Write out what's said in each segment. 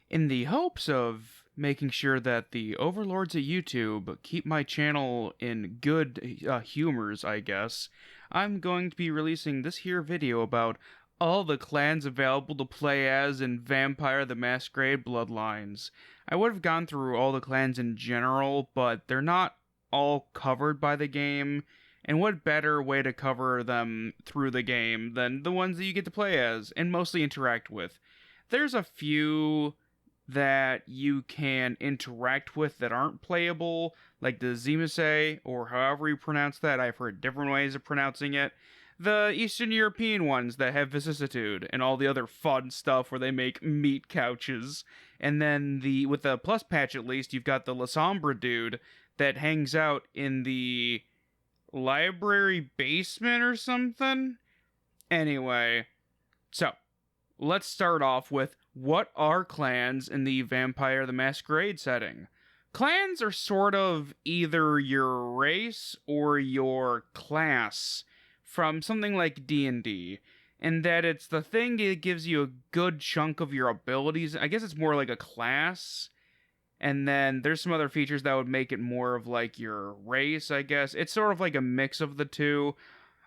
In the hopes of making sure that the overlords at YouTube keep my channel in good humors, I guess, I'm going to be releasing this here video about all the clans available to play as in Vampire the Masquerade Bloodlines. I would have gone through all the clans in general, but they're not all covered by the game, and what better way to cover them through the game than the ones that you get to play as and mostly interact with. There's a few that you can interact with that aren't playable, like the Zimise, or however you pronounce that. I've heard different ways of pronouncing it. The Eastern European ones that have vicissitude and all the other fun stuff where they make meat couches. And then with the plus patch at least, you've got the La Sombra dude that hangs out in the library basement or something. Anyway, so let's start off with what are clans in the Vampire the Masquerade setting? Clans are sort of either your race or your class from something like D&D, in that it's the thing that gives you a good chunk of your abilities. I guess it's more like a class, and then there's some other features that would make it more of like your race, I guess. It's sort of like a mix of the two.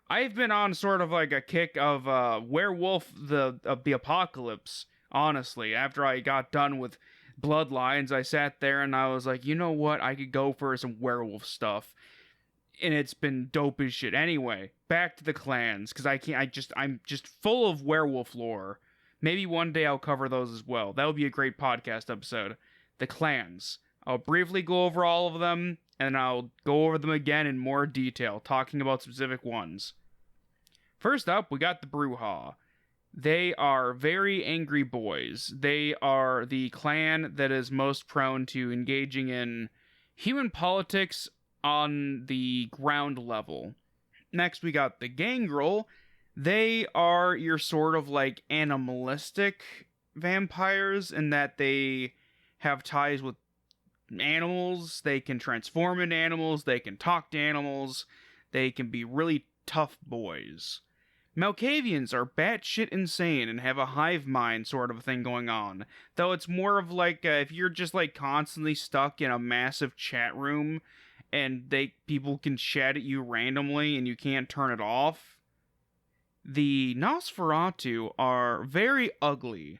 I've been on sort of like a kick of Werewolf of the Apocalypse, honestly. After I got done with Bloodlines, I sat there and I was like, you know what? I could go for some werewolf stuff. And it's been dope as shit. Anyway, back to the clans, because I'm just full of werewolf lore. Maybe one day I'll cover those as well. That would be a great podcast episode. The clans. I'll briefly go over all of them, and I'll go over them again in more detail, talking about specific ones. First up, we got the Brujah. They are very angry boys. They are the clan that is most prone to engaging in human politics on the ground level. Next, we got the Gangrel. They are your sort of like animalistic vampires in that they have ties with animals. They can transform into animals. They can talk to animals. They can be really tough boys. Malkavians are batshit insane and have a hive mind sort of thing going on. Though it's more of like if you're just like constantly stuck in a massive chat room and people can chat at you randomly and you can't turn it off. The Nosferatu are very ugly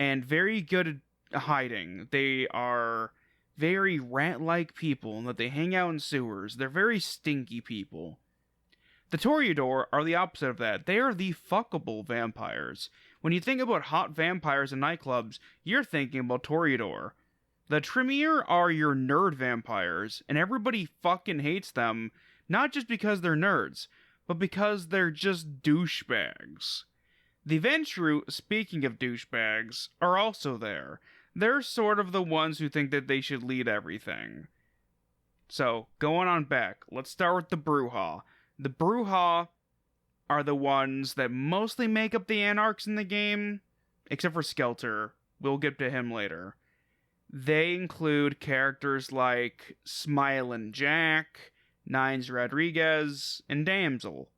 and very good at hiding. They are very rat-like people in that they hang out in sewers. They're very stinky people. The Toreador are the opposite of that. They are the fuckable vampires. When you think about hot vampires in nightclubs, you're thinking about Toreador. The Tremere are your nerd vampires, and everybody fucking hates them, not just because they're nerds, but because they're just douchebags. The Ventrue, speaking of douchebags, are also there. They're sort of the ones who think that they should lead everything. So, going on back, let's start with the Brujah. The Brujah are the ones that mostly make up the Anarchs in the game, except for Skelter. We'll get to him later. They include characters like Smilin' Jack, Nines Rodriguez, and Damsel.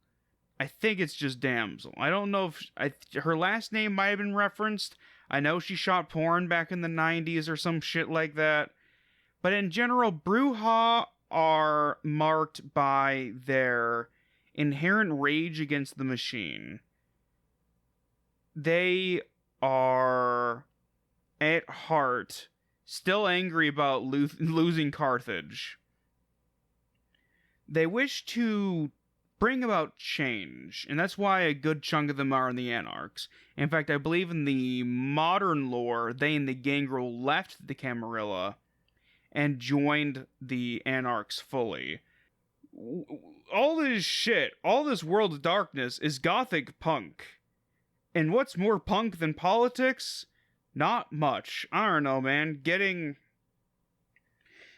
I think it's just Damsel. I don't know if her last name might have been referenced. I know she shot porn back in the 90s or some shit like that. But in general, Brujah are marked by their inherent rage against the machine. They are, at heart, still angry about losing Carthage. They wish to bring about change, and that's why a good chunk of them are in the Anarchs. In fact, I believe in the modern lore, they and the Gangrel left the Camarilla and joined the Anarchs fully. All this shit, all this World of Darkness is gothic punk. And what's more punk than politics? Not much. I don't know, man.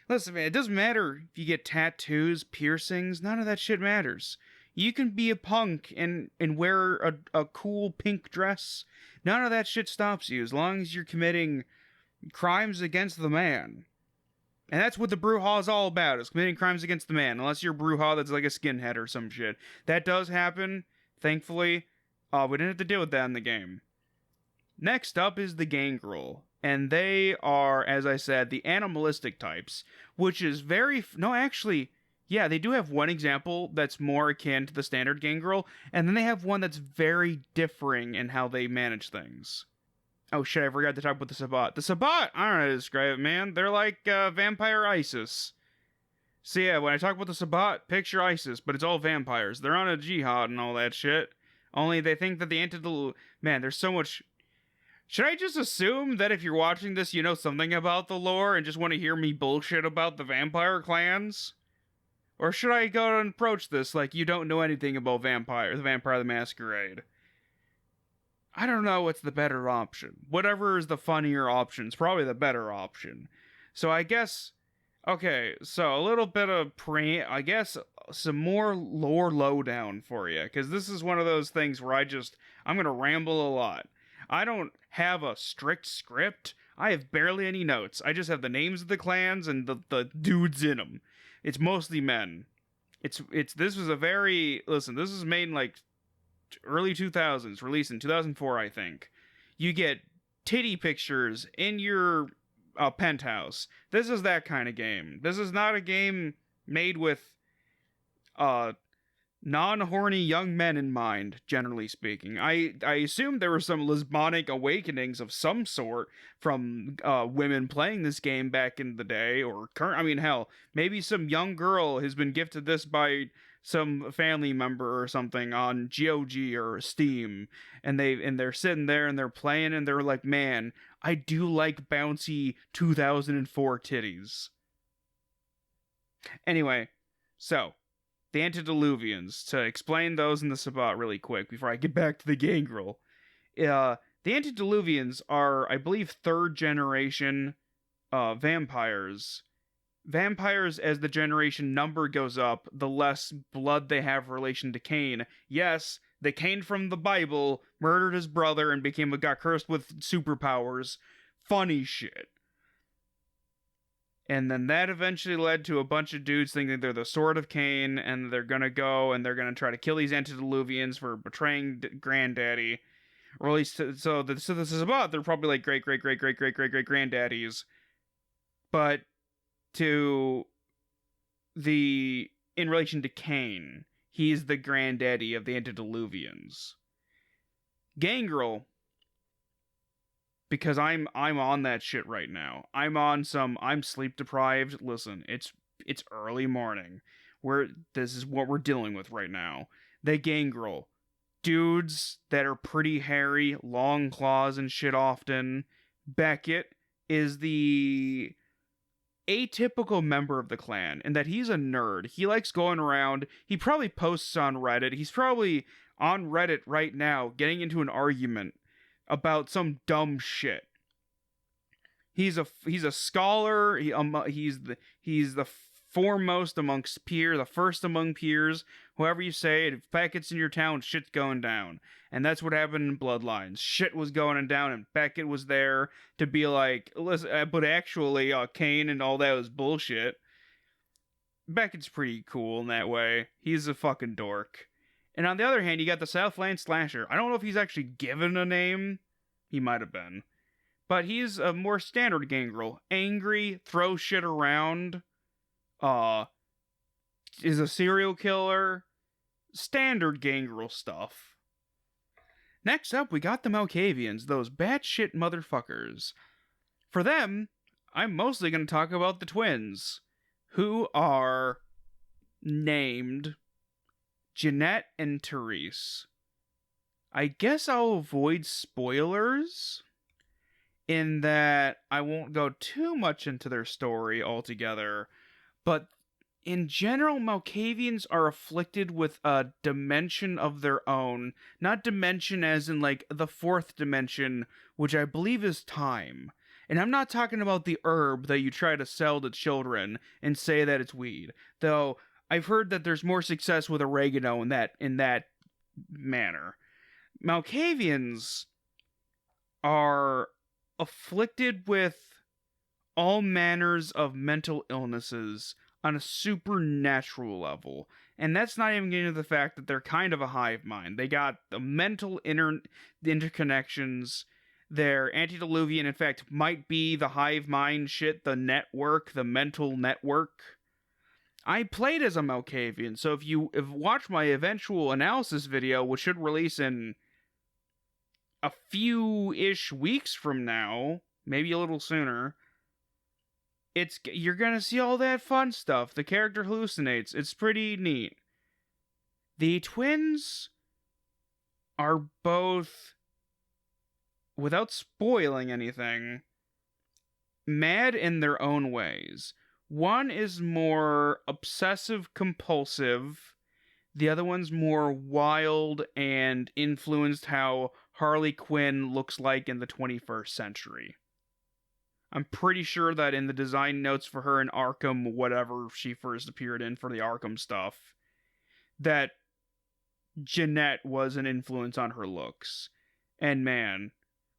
Listen, man, it doesn't matter if you get tattoos, piercings, none of that shit matters. You can be a punk and wear a cool pink dress. None of that shit stops you as long as you're committing crimes against the man. And that's what the Brujah is all about, is committing crimes against the man. Unless you're a Brujah that's like a skinhead or some shit. That does happen, thankfully. We didn't have to deal with that in the game. Next up is the Gangrel. and they are, as I said, the animalistic types, which is very no, actually, yeah, they do have one example that's more akin to the standard gangrel, and then they have one that's very differing in how they manage things. Oh shit, I forgot to talk about the Sabbat. The Sabbat, I don't know how to describe it, man. They're like vampire ISIS. So yeah, when I talk about the Sabbat, picture ISIS, but it's all vampires. They're on a jihad and all that shit. Only they think that the antidote. Man, there's so much. Should I just assume that if you're watching this, you know something about the lore and just want to hear me bullshit about the vampire clans? Or should I go and approach this like you don't know anything about the Vampire the Masquerade? I don't know what's the better option. Whatever is the funnier option is probably the better option. So I guess, okay, so a little bit of I guess some more lore lowdown for you, because this is one of those things where I'm going to ramble a lot. I don't have a strict script. I have barely any notes. I just have the names of the clans and the dudes in them. It's mostly men. This was a very, listen, this was made in like early 2000s, released in 2004, I think. You get titty pictures in your penthouse. This is that kind of game. This is not a game made with non-horny young men in mind, generally speaking. I assume there were some lesbonic awakenings of some sort from women playing this game back in the day, or current. I mean, hell, maybe some young girl has been gifted this by some family member or something on GOG or Steam, and they're sitting there and they're playing and they're like, man, I do like bouncy 2004 titties. Anyway, so the antediluvians, to explain those in the Sabbat really quick before I get back to the gangrel. The antediluvians are, I believe, third generation vampires. Vampires, as the generation number goes up, the less blood they have in relation to Cain. Yes, the Cain from the Bible murdered his brother and got cursed with superpowers. Funny shit. And then that eventually led to a bunch of dudes thinking they're the Sword of Cain, and they're gonna go and they're gonna try to kill these antediluvians for betraying Granddaddy. Or at least, so this is about, they're probably like great granddaddies. But in relation to Cain, he's the granddaddy of the antediluvians. Gangrel, because I'm on that shit right now. I'm sleep deprived. Listen, it's early morning. This is what we're dealing with right now. The gangrel. Dudes that are pretty hairy, long claws and shit often. Beckett is the atypical member of the clan in that he's a nerd. He likes going around. He probably posts on Reddit. He's probably on Reddit right now getting into an argument about some dumb shit. He's a scholar. He's the foremost amongst peers, the first among peers. Whoever you say, if Beckett's in your town, shit's going down. And that's what happened in Bloodlines. Shit was going down, and Beckett was there to be like, listen, but actually, Cain and all that was bullshit. Beckett's pretty cool in that way. He's a fucking dork. And on the other hand, you got the Southland Slasher. I don't know if he's actually given a name. He might have been. But he's a more standard gangrel. Angry, throws shit around, is a serial killer. Standard gangrel stuff. Next up, we got the Malkavians, those batshit motherfuckers. For them, I'm mostly going to talk about the twins, who are named Jeanette and Therese. I guess I'll avoid spoilers in that I won't go too much into their story altogether, but in general, Malkavians are afflicted with a dimension of their own. Not dimension as in like the fourth dimension, which I believe is time. And I'm not talking about the herb that you try to sell to children and say that it's weed. Though I've heard that there's more success with oregano in that manner. Malkavians are afflicted with all manners of mental illnesses on a supernatural level. And that's not even getting to the fact that they're kind of a hive mind. They got the mental interconnections Their antediluvian, in fact, might be the hive mind shit, the network, the mental network. I played as a Malkavian, so if you watch my eventual analysis video, which should release in a few-ish weeks from now, maybe a little sooner, you're gonna see all that fun stuff. The character hallucinates. It's pretty neat. The twins are both, without spoiling anything, mad in their own ways. One is more obsessive compulsive, the other one's more wild and influenced how Harley Quinn looks like in the 21st century. I'm pretty sure that in the design notes for her in Arkham, whatever she first appeared in for the Arkham stuff, that Jeanette was an influence on her looks. And man,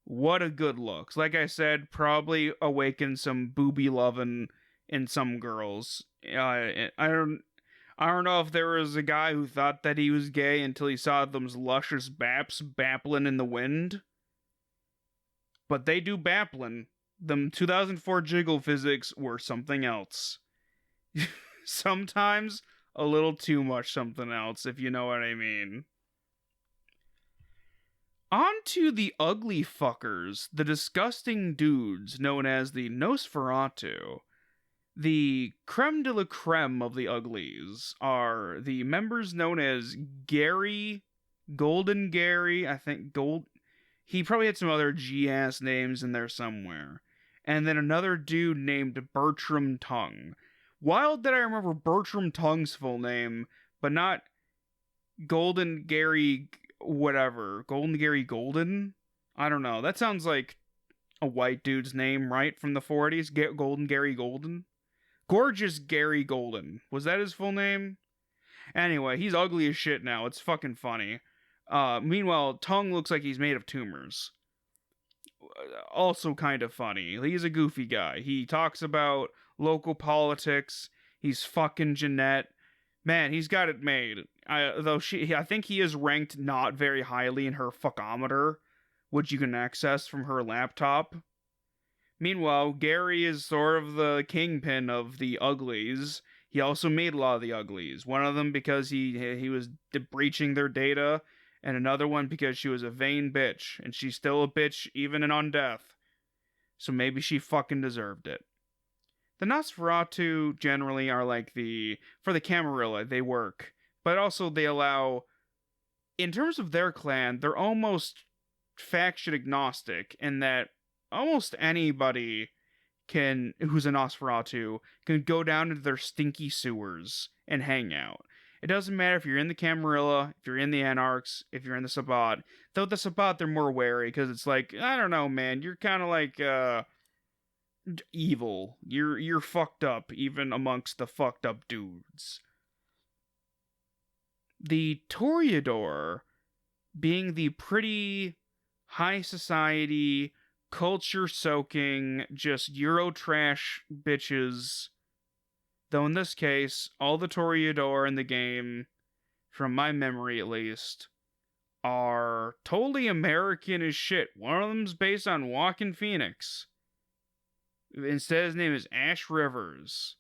what a good looks. Like I said, probably awakened some booby loving in some girls. I don't know if there was a guy who thought that he was gay until he saw those luscious baps bappling in the wind. But they do bappling. Them 2004 jiggle physics were something else. Sometimes a little too much something else, if you know what I mean. On to the ugly fuckers, the disgusting dudes known as the Nosferatu. The creme de la creme of the uglies are the members known as Gary, Golden Gary, I think he probably had some other G-ass names in there somewhere. And then another dude named Bertram Tongue. Wild that I remember Bertram Tongue's full name, but not Golden Gary whatever. Golden Gary Golden? I don't know. That sounds like a white dude's name, right? From the 40s? Golden Gary Golden? Gorgeous Gary Golden. Was that his full name? Anyway, he's ugly as shit now. It's fucking funny. Meanwhile, Tongue looks like he's made of tumors. Also kind of funny. He's a goofy guy. He talks about local politics. He's fucking Jeanette. Man, he's got it made. I think he is ranked not very highly in her fuckometer, which you can access from her laptop. Meanwhile, Gary is sort of the kingpin of the uglies. He also made a lot of the uglies. One of them because he was breaching their data, and another one because she was a vain bitch, and she's still a bitch even in on death. So maybe she fucking deserved it. The Nosferatu generally are like for the Camarilla, they work. But also they allow, in terms of their clan, they're almost faction agnostic in that almost anybody who's a Nosferatu can go down into their stinky sewers and hang out. It doesn't matter if you're in the Camarilla, if you're in the Anarchs, if you're in the Sabbat. Though the Sabbat, they're more wary, because it's like, I don't know, man, you're kind of like, evil. You're fucked up, even amongst the fucked up dudes. The Toreador, being the pretty high society, culture-soaking, just Eurotrash bitches. Though in this case, all the Toreador in the game, from my memory at least, are totally American as shit. One of them's based on Joaquin Phoenix. Instead, his name is Ash Rivers.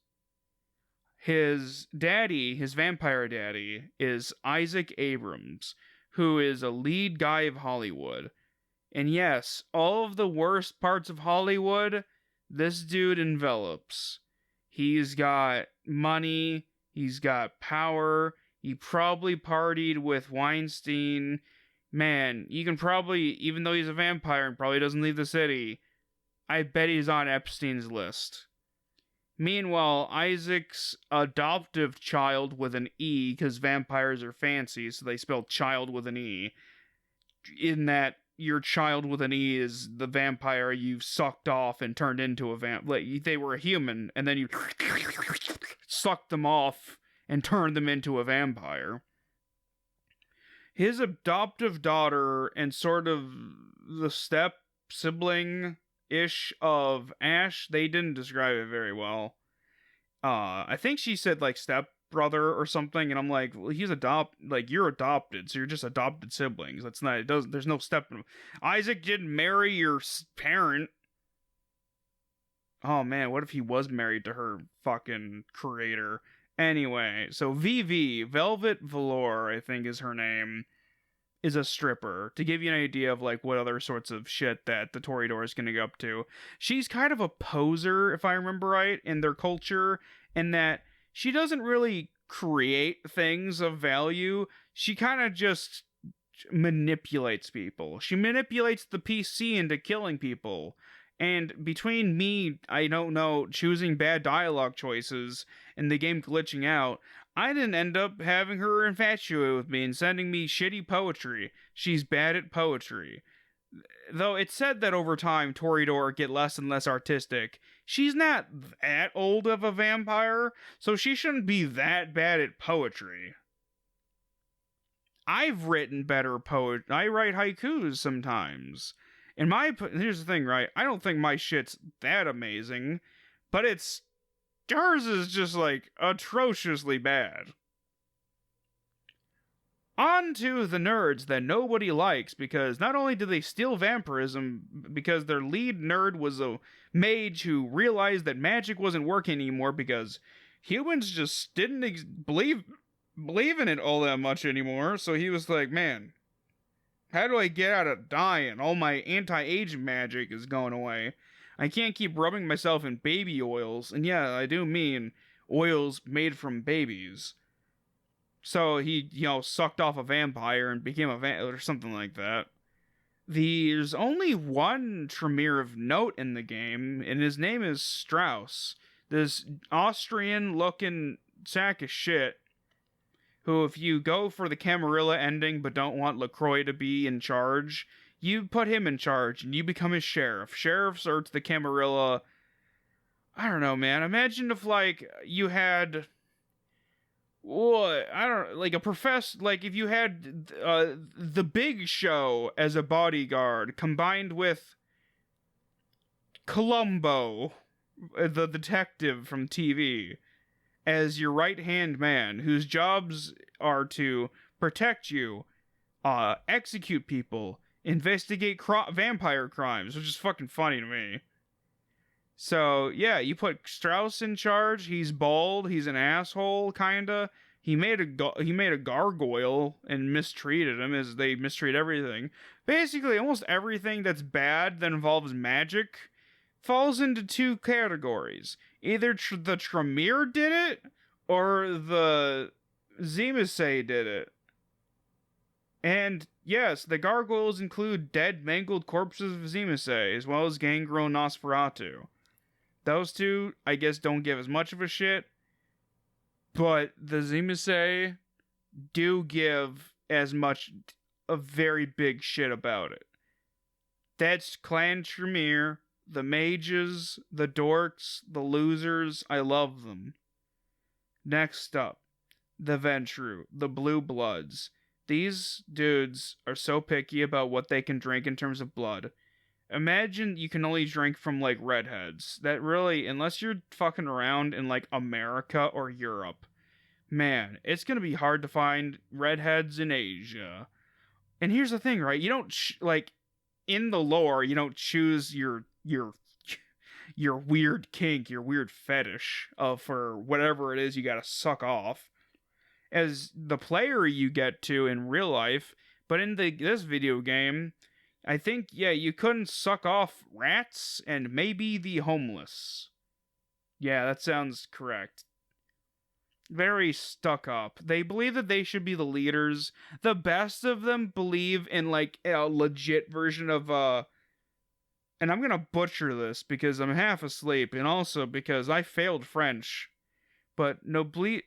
His daddy, his vampire daddy, is Isaac Abrams, who is a lead guy of Hollywood. And yes, all of the worst parts of Hollywood, this dude envelops. He's got money, he's got power, he probably partied with Weinstein. Man, you can probably, even though he's a vampire and probably doesn't leave the city, I bet he's on Epstein's list. Meanwhile, Isaac's adoptive child with an E, because vampires are fancy, so they spell child with an E, in that your child with an E is the vampire you've sucked off and turned into a vampire. Like, they were a human, and then you sucked them off and turned them into a vampire. His adoptive daughter and sort of the step sibling-ish of Ash, they didn't describe it very well. I think she said, like, step brother or something, and I'm like, well, you're adopted, so you're just adopted siblings. That's not, there's no step in. Isaac didn't marry your parent. Oh man, what if he was married to her fucking creator? Anyway, so VV, Velvet Velour, I think is her name, is a stripper. To give you an idea of like what other sorts of shit that the Toreador is going to go up to. She's kind of a poser, if I remember right, in their culture, in that she doesn't really create things of value. She kind of just manipulates people. She manipulates the PC into killing people. And between me, I don't know, choosing bad dialogue choices and the game glitching out, I didn't end up having her infatuated with me and sending me shitty poetry. She's bad at poetry. Though it's said that over time, Toreador get less and less artistic. She's not that old of a vampire, so she shouldn't be that bad at poetry. I've written better poetry. I write haikus sometimes. And here's the thing, right? I don't think my shit's that amazing, but hers is just like atrociously bad. On to the nerds that nobody likes, because not only do they steal vampirism, because their lead nerd was a mage who realized that magic wasn't working anymore because humans just didn't believe in it all that much anymore. So he was like, man, how do I get out of dying? All my anti-aging magic is going away. I can't keep rubbing myself in baby oils. And yeah, I do mean oils made from babies. So he, sucked off a vampire and became a vampire or something like that. There's only one Tremere of note in the game, and his name is Strauss. This Austrian-looking sack of shit who, if you go for the Camarilla ending but don't want LaCroix to be in charge, you put him in charge and you become his sheriff. Sheriffs are to the Camarilla. I don't know, man. Imagine if, like, you had... What? I don't... Like, if you had the Big Show as a bodyguard combined with Columbo, the detective from TV, as your right-hand man, whose jobs are to protect you, execute people, investigate vampire crimes, which is fucking funny to me. So, yeah, you put Strauss in charge. He's bald. He's an asshole, kinda. He made a gargoyle and mistreated him, as they mistreat everything. Basically, almost everything that's bad that involves magic falls into two categories. Either the Tremere did it, or the Zemisei did it. And yes, the gargoyles include dead, mangled corpses of Zemisei, as well as gangrel Nosferatu. Those two, I guess, don't give as much of a shit, but the Zemisei do give as much a very big shit about it. That's Clan Tremere, the mages, the dorks, the losers. I love them. Next up, the Ventru, the Blue Bloods. These dudes are so picky about what they can drink in terms of blood. Imagine you can only drink from, like, redheads. That really, unless you're fucking around in, like, America or Europe, man, it's gonna be hard to find redheads in Asia. And here's the thing, right? You don't, in the lore, you don't choose your weird kink, your weird fetish for whatever it is you gotta suck off. As the player you get to in real life, but in this video game, I think, yeah, you couldn't suck off rats and maybe the homeless. Yeah, that sounds correct. Very stuck up. They believe that they should be the leaders. The best of them believe in, like, a legit version of, and I'm gonna butcher this because I'm half asleep, and also because I failed French. But noblesse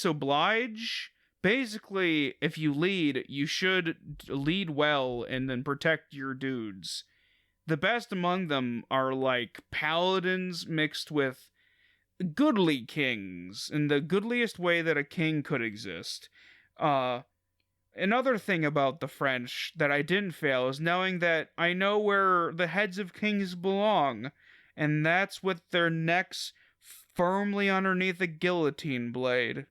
oblige. Basically, if you lead, you should lead well and then protect your dudes. The best among them are, like, paladins mixed with goodly kings, in the goodliest way that a king could exist. Another thing about the French that I didn't fail is knowing that I know where the heads of kings belong, and that's with their necks firmly underneath a guillotine blade.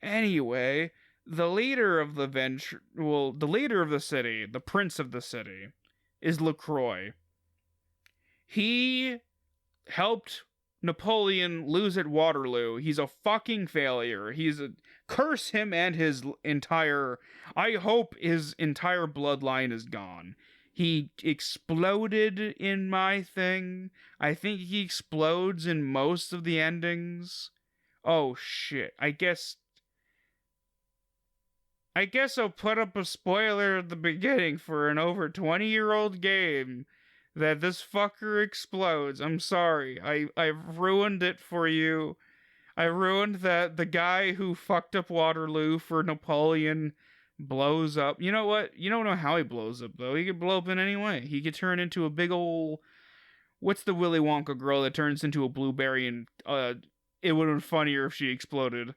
Anyway, the leader of the leader of the city, the prince of the city, is LaCroix. He helped Napoleon lose at Waterloo. He's a fucking failure. Curse him and his entire... I hope his entire bloodline is gone. He exploded in my thing. I think he explodes in most of the endings. Oh shit. I guess I'll put up a spoiler at the beginning for an over 20-year-old game that this fucker explodes. I'm sorry. I've ruined it for you. I ruined that the guy who fucked up Waterloo for Napoleon blows up. You know what? You don't know how he blows up, though. He could blow up in any way. He could turn into a big ol'... What's the Willy Wonka girl that turns into a blueberry and, it would have been funnier if she exploded.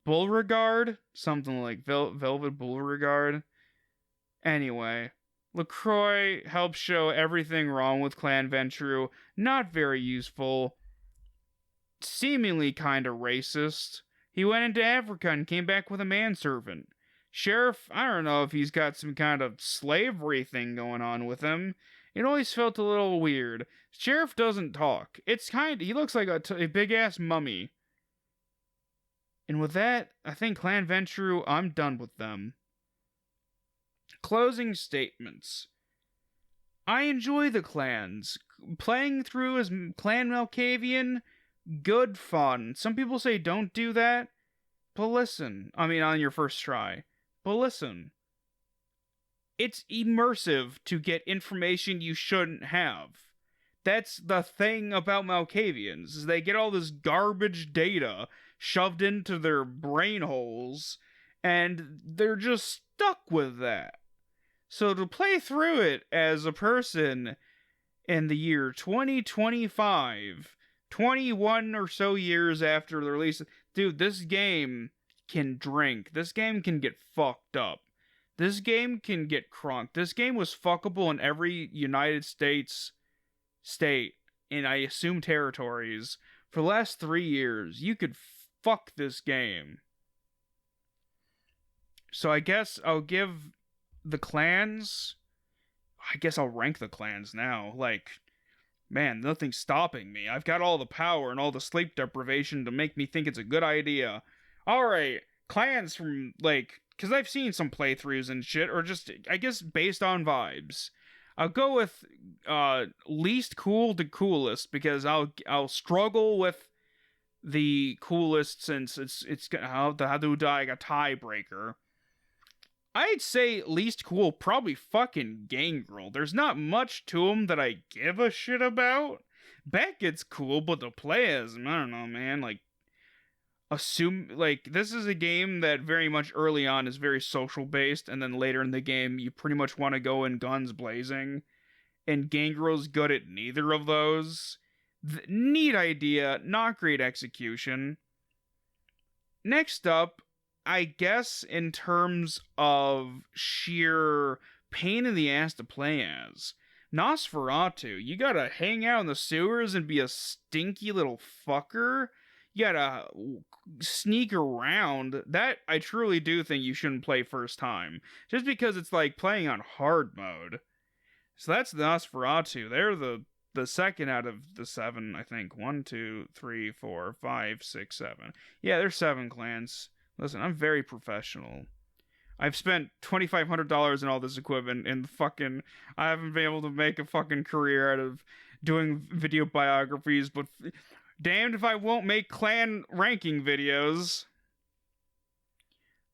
Beauregard? Something like Velvet Beauregard. Anyway, LaCroix helps show everything wrong with Clan Ventrue. Not very useful. Seemingly kind of racist. He went into Africa and came back with a manservant. Sheriff, I don't know if he's got some kind of slavery thing going on with him. It always felt a little weird. Sheriff doesn't talk. He looks like a big-ass mummy. And with that, I think Clan Ventrue, I'm done with them. Closing statements. I enjoy the clans. Playing through as Clan Malkavian, good fun. Some people say don't do that, but listen. I mean, on your first try. But listen. It's immersive to get information you shouldn't have. That's the thing about Malkavians, is they get all this garbage data shoved into their brain holes, and they're just stuck with that. So to play through it as a person in the year 2025, 21 or so years after the release, dude, this game can drink. This game can get fucked up. This game can get crunked. This game was fuckable in every United States state, and I assume territories, for the last 3 years. You could fuck this game. So I guess I'll give the clans... I guess I'll rank the clans now. Like, man, nothing's stopping me. I've got all the power and all the sleep deprivation to make me think it's a good idea. Alright, clans from, like... Because I've seen some playthroughs and shit, or just, I guess, based on vibes. I'll go with least cool to coolest, because I'll struggle with the coolest since it's how do I got tiebreaker. I'd say least cool, probably fucking Gangrel. There's not much to him that I give a shit about. Beckett's cool, but to play as him, I don't know, man. Like, this is a game that very much early on is very social based, and then later in the game you pretty much want to go in guns blazing, and Gangrel's good at neither of those. Neat idea, not great execution. Next up, I guess in terms of sheer pain in the ass to play as, Nosferatu. You gotta hang out in the sewers and be a stinky little fucker. You gotta sneak around. That I truly do think you shouldn't play first time, just because it's like playing on hard mode. So that's the Nosferatu. They're the second out of the 7, I think. 1, 2, 3, 4, 5, 6, 7. Yeah, there's 7 clans. Listen, I'm very professional. I've spent $2,500 in all this equipment, and I haven't been able to make a fucking career out of doing video biographies, but damned if I won't make clan ranking videos.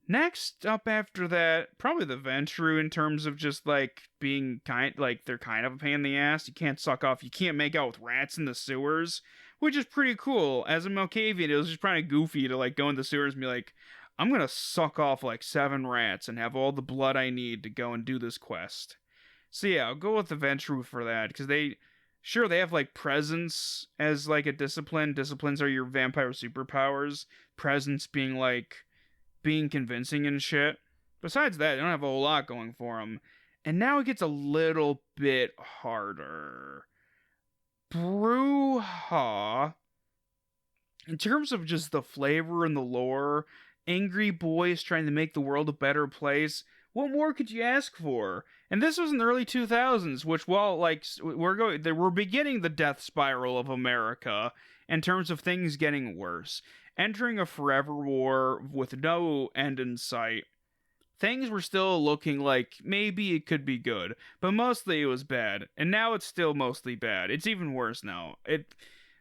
Next up after that, probably the Ventrue, in terms of just, like, being they're kind of a pain in the ass. You can't make out with rats in the sewers, which is pretty cool. As a Malkavian, it was just kind of goofy to, like, go in the sewers and be like, I'm gonna suck off, like, 7 rats and have all the blood I need to go and do this quest. So yeah, I'll go with the Ventrue for that, because they have, like, presence as, like, a discipline. Disciplines are your vampire superpowers. Presence being, like, being convincing and shit. Besides that, they don't have a whole lot going for them. And now it gets a little bit harder. Brujah. in terms of just the flavor and the lore, angry boys trying to make the world a better place, what more could you ask for? And this was in the early 2000s, which, while like we're beginning the death spiral of America in terms of things getting worse, entering a forever war with no end in sight. Things were still looking like maybe it could be good, but mostly it was bad, and now it's still mostly bad. It's even worse now.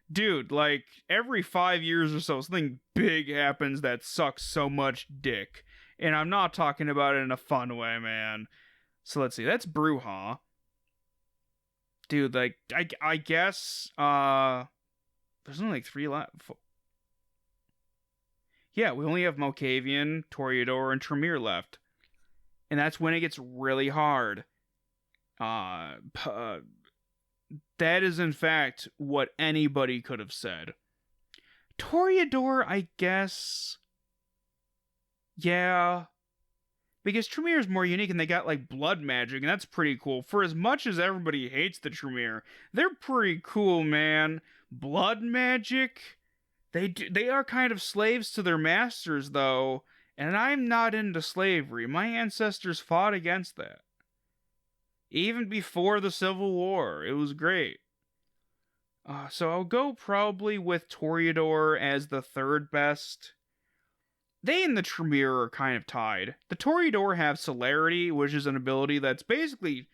Dude, like, every 5 years or so, something big happens that sucks so much dick. And I'm not talking about it in a fun way, man. So let's see, that's Bruja. Dude, like, I guess, there's only like 3 left. Yeah, we only have Malkavian, Toreador, and Tremere left. And that's when it gets really hard. That is, in fact, what anybody could have said. Toreador, I guess. Yeah. Because Tremere is more unique and they got, like, blood magic, and that's pretty cool. For as much as everybody hates the Tremere, they're pretty cool, man. Blood magic? They are kind of slaves to their masters, though, and I'm not into slavery. My ancestors fought against that. Even before the Civil War. It was great. So I'll go probably with Toreador as the third best. They and the Tremere are kind of tied. The Toreador have Celerity, which is an ability that's basically,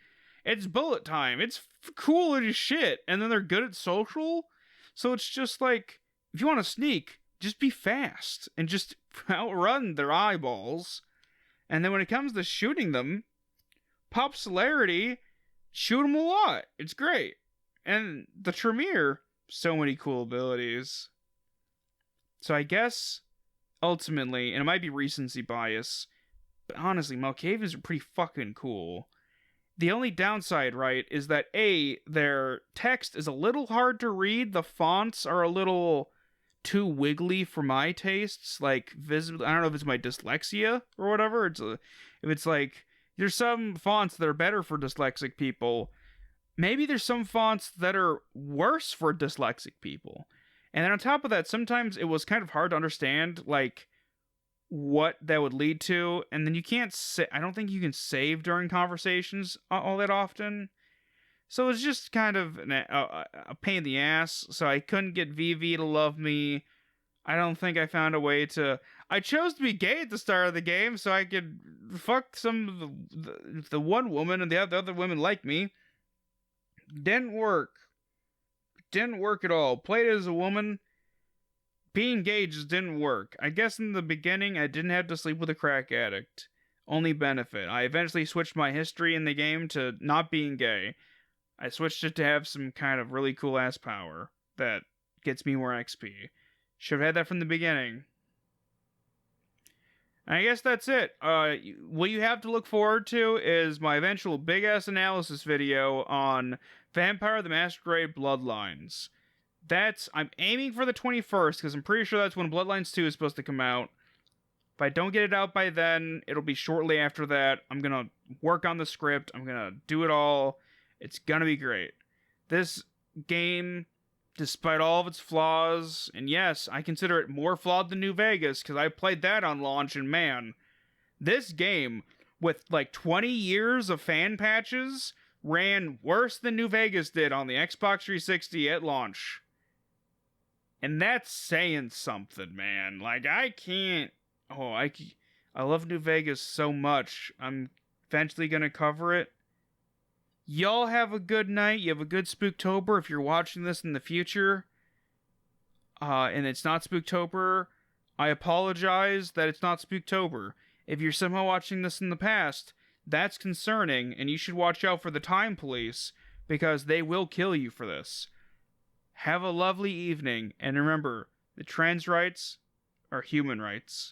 it's bullet time. It's cool as shit. And then they're good at social. So it's just like, if you want to sneak, just be fast and just outrun their eyeballs. And then when it comes to shooting them, pop Celerity, shoot them a lot. It's great. And the Tremere, so many cool abilities. So I guess, ultimately, and it might be recency bias, but honestly, Malkavians are pretty fucking cool. The only downside, right, is that A, their text is a little hard to read. The fonts are a little too wiggly for my tastes. Like, visible, I don't know if it's my dyslexia or whatever. If it's like, there's some fonts that are better for dyslexic people. Maybe there's some fonts that are worse for dyslexic people. And then on top of that, sometimes it was kind of hard to understand, like, what that would lead to. And then you can't I don't think you can save during conversations all that often. So it's just kind of a pain in the ass. So I couldn't get VV to love me. I don't think I found a way to... I chose to be gay at the start of the game so I could fuck some of the one woman and the other women like me. Didn't work. Didn't work at all. Played as a woman. Being gay just didn't work. I guess in the beginning I didn't have to sleep with a crack addict. Only benefit. I eventually switched my history in the game to not being gay. I switched it to have some kind of really cool ass power that gets me more XP. Should have had that from the beginning. I guess that's it. What you have to look forward to is my eventual big-ass analysis video on Vampire the Masquerade Bloodlines. I'm aiming for the 21st, because I'm pretty sure that's when Bloodlines 2 is supposed to come out. If I don't get it out by then, it'll be shortly after that. I'm gonna work on the script. I'm gonna do it all. It's gonna be great. This game, despite all of its flaws, and yes, I consider it more flawed than New Vegas, because I played that on launch, and man, this game, with like 20 years of fan patches, ran worse than New Vegas did on the Xbox 360 at launch. And that's saying something, man. Like, I can't... I love New Vegas so much. I'm eventually gonna cover it. Y'all have a good night. You have a good Spooktober if you're watching this in the future. And it's not Spooktober. I apologize that it's not Spooktober. If you're somehow watching this in the past, that's concerning, and you should watch out for the Time Police, because they will kill you for this. Have a lovely evening, and remember, the trans rights are human rights.